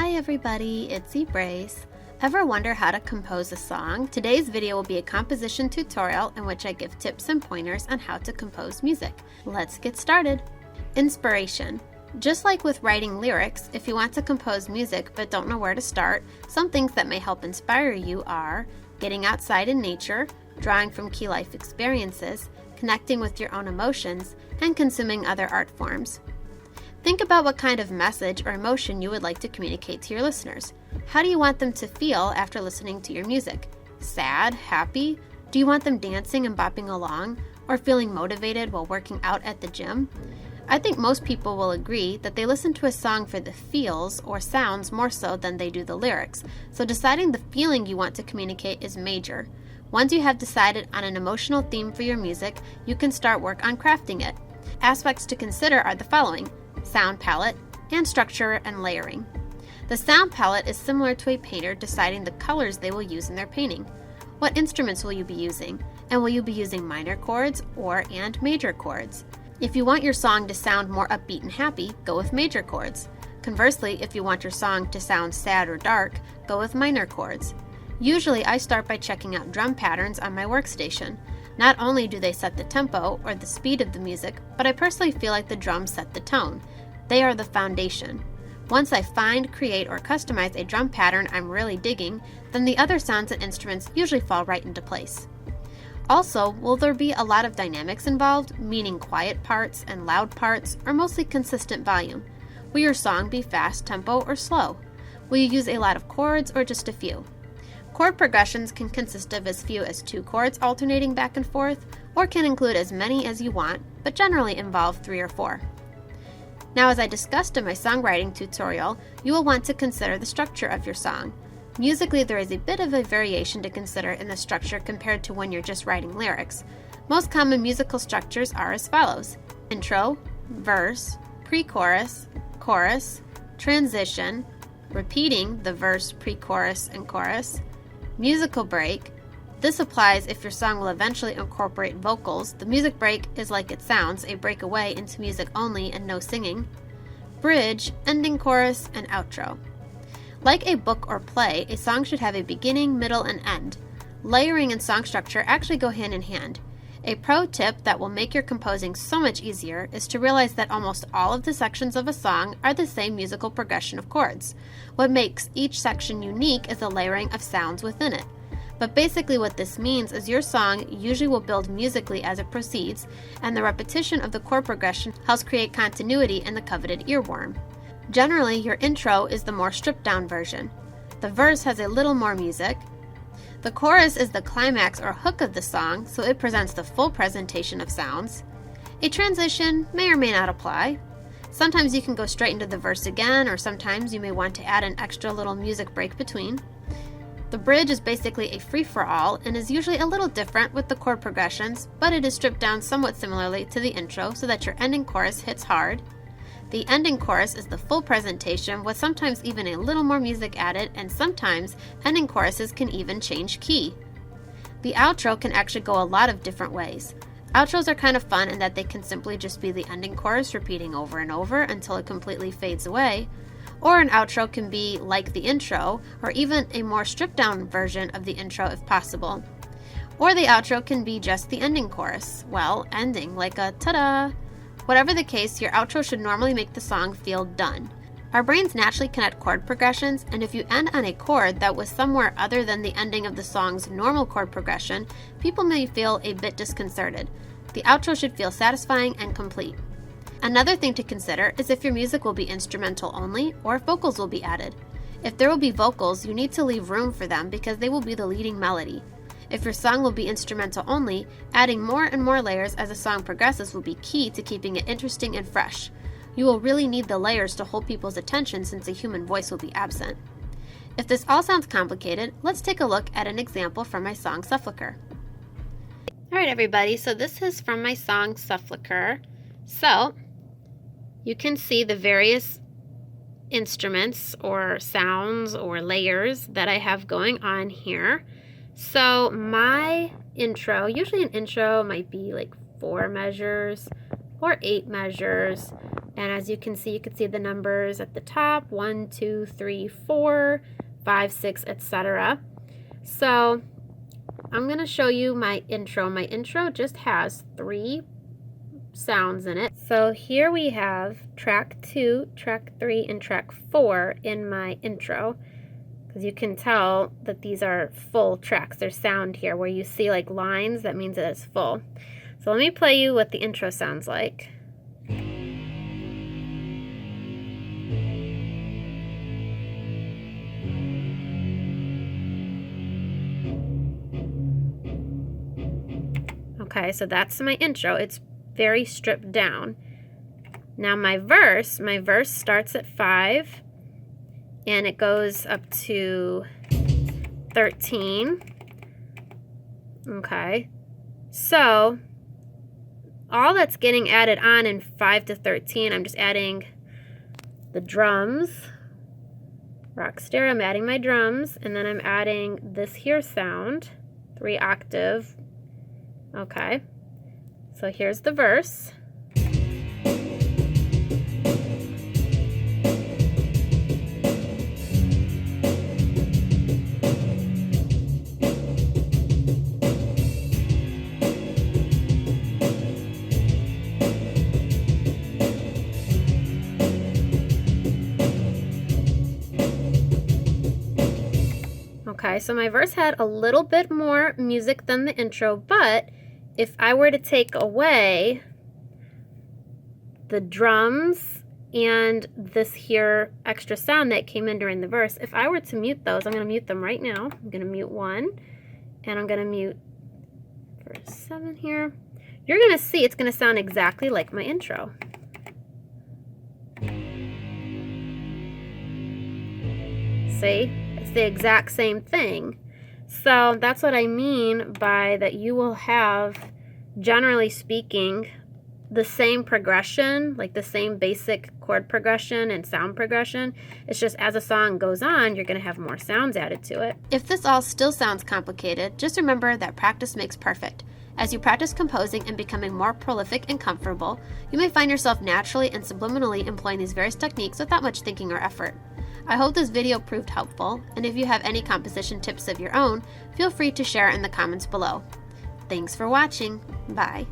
Hi everybody, it's Ebracce. Ever wonder how to compose a song? Today's video will be a composition tutorial in which I give tips and pointers on how to compose music. Let's get started. Inspiration. Just like with writing lyrics, if you want to compose music but don't know where to start, some things that may help inspire you are getting outside in nature, drawing from key life experiences, connecting with your own emotions, and consuming other art forms. Think about what kind of message or emotion you would like to communicate to your listeners. How do you want them to feel after listening to your music? Sad? Happy? Do you want them dancing and bopping along? Or feeling motivated while working out at the gym? I think most people will agree that they listen to a song for the feels or sounds more so than they do the lyrics, so deciding the feeling you want to communicate is major. Once you have decided on an emotional theme for your music, you can start work on crafting it. Aspects to consider are the following: sound palette, and structure and layering. The sound palette is similar to a painter deciding the colors they will use in their painting. What instruments will you be using? And will you be using minor chords and major chords? If you want your song to sound more upbeat and happy, go with major chords. Conversely, if you want your song to sound sad or dark, go with minor chords. Usually I start by checking out drum patterns on my workstation. Not only do they set the tempo or the speed of the music, but I personally feel like the drums set the tone. They are the foundation. Once I find, create, or customize a drum pattern I'm really digging, then the other sounds and instruments usually fall right into place. Also, will there be a lot of dynamics involved, meaning quiet parts and loud parts, or mostly consistent volume? Will your song be fast tempo or slow? Will you use a lot of chords or just a few? Chord progressions can consist of as few as 2 chords alternating back and forth, or can include as many as you want, but generally involve 3 or 4. Now, as I discussed in my songwriting tutorial, you will want to consider the structure of your song. Musically, there is a bit of a variation to consider in the structure compared to when you're just writing lyrics. Most common musical structures are as follows: intro, verse, pre-chorus, chorus, transition, repeating the verse, pre-chorus, and chorus, musical break. This applies if your song will eventually incorporate vocals. The music break is like it sounds, a breakaway into music only and no singing. Bridge, ending chorus, and outro. Like a book or play, a song should have a beginning, middle, and end. Layering and song structure actually go hand in hand. A pro tip that will make your composing so much easier is to realize that almost all of the sections of a song are the same musical progression of chords. What makes each section unique is the layering of sounds within it. But basically what this means is your song usually will build musically as it proceeds, and the repetition of the chord progression helps create continuity and the coveted earworm. Generally, your intro is the more stripped down version. The verse has a little more music. The chorus is the climax or hook of the song, so it presents the full presentation of sounds. A transition may or may not apply. Sometimes you can go straight into the verse again, or sometimes you may want to add an extra little music break between. The bridge is basically a free-for-all and is usually a little different with the chord progressions, but it is stripped down somewhat similarly to the intro so that your ending chorus hits hard. The ending chorus is the full presentation with sometimes even a little more music added, and sometimes ending choruses can even change key. The outro can actually go a lot of different ways. Outros are kind of fun in that they can simply just be the ending chorus repeating over and over until it completely fades away, or an outro can be like the intro, or even a more stripped down version of the intro if possible. Or the outro can be just the ending chorus, ending like a ta-da! Whatever the case, your outro should normally make the song feel done. Our brains naturally connect chord progressions, and if you end on a chord that was somewhere other than the ending of the song's normal chord progression, people may feel a bit disconcerted. The outro should feel satisfying and complete. Another thing to consider is if your music will be instrumental only or if vocals will be added. If there will be vocals, you need to leave room for them because they will be the leading melody. If your song will be instrumental only, adding more and more layers as the song progresses will be key to keeping it interesting and fresh. You will really need the layers to hold people's attention since a human voice will be absent. If this all sounds complicated, let's take a look at an example from my song Suffocateur. Alright everybody, so this is from my song Suffocateur. So, you can see the various instruments or sounds or layers that I have going on here. So my intro, usually an intro might be like 4 measures or 8 measures, And as you can see the numbers at the top, 1, 2, 3, 4, 5, 6, etc. So I'm going to show you my intro. My intro just has 3 sounds in it. So here we have track 2, track 3, and track 4 in my intro. Because you can tell that these are full tracks. There's sound here. Where you see like lines, that means that it's full. So let me play you what the intro sounds like. Okay, so that's my intro. It's very stripped down. Now my verse starts at 5 and it goes up to 13. Okay, so all that's getting added on in 5 to 13, I'm just adding the drums. Rock stereo, I'm adding my drums, and then I'm adding this here sound, 3 octave. Okay, so here's the verse. Okay, so my verse had a little bit more music than the intro, but if I were to take away the drums and this here extra sound that came in during the verse, if I were to mute those, I'm going to mute them right now. I'm going to mute 1, and I'm going to mute verse 7 here. You're going to see it's going to sound exactly like my intro. See? It's the exact same thing. So that's what I mean by that you will have, generally speaking, the same progression, like the same basic chord progression and sound progression. It's just as a song goes on, you're going to have more sounds added to it. If this all still sounds complicated, just remember that practice makes perfect. As you practice composing and becoming more prolific and comfortable, you may find yourself naturally and subliminally employing these various techniques without much thinking or effort. I hope this video proved helpful, and if you have any composition tips of your own, feel free to share in the comments below. Thanks for watching. Bye.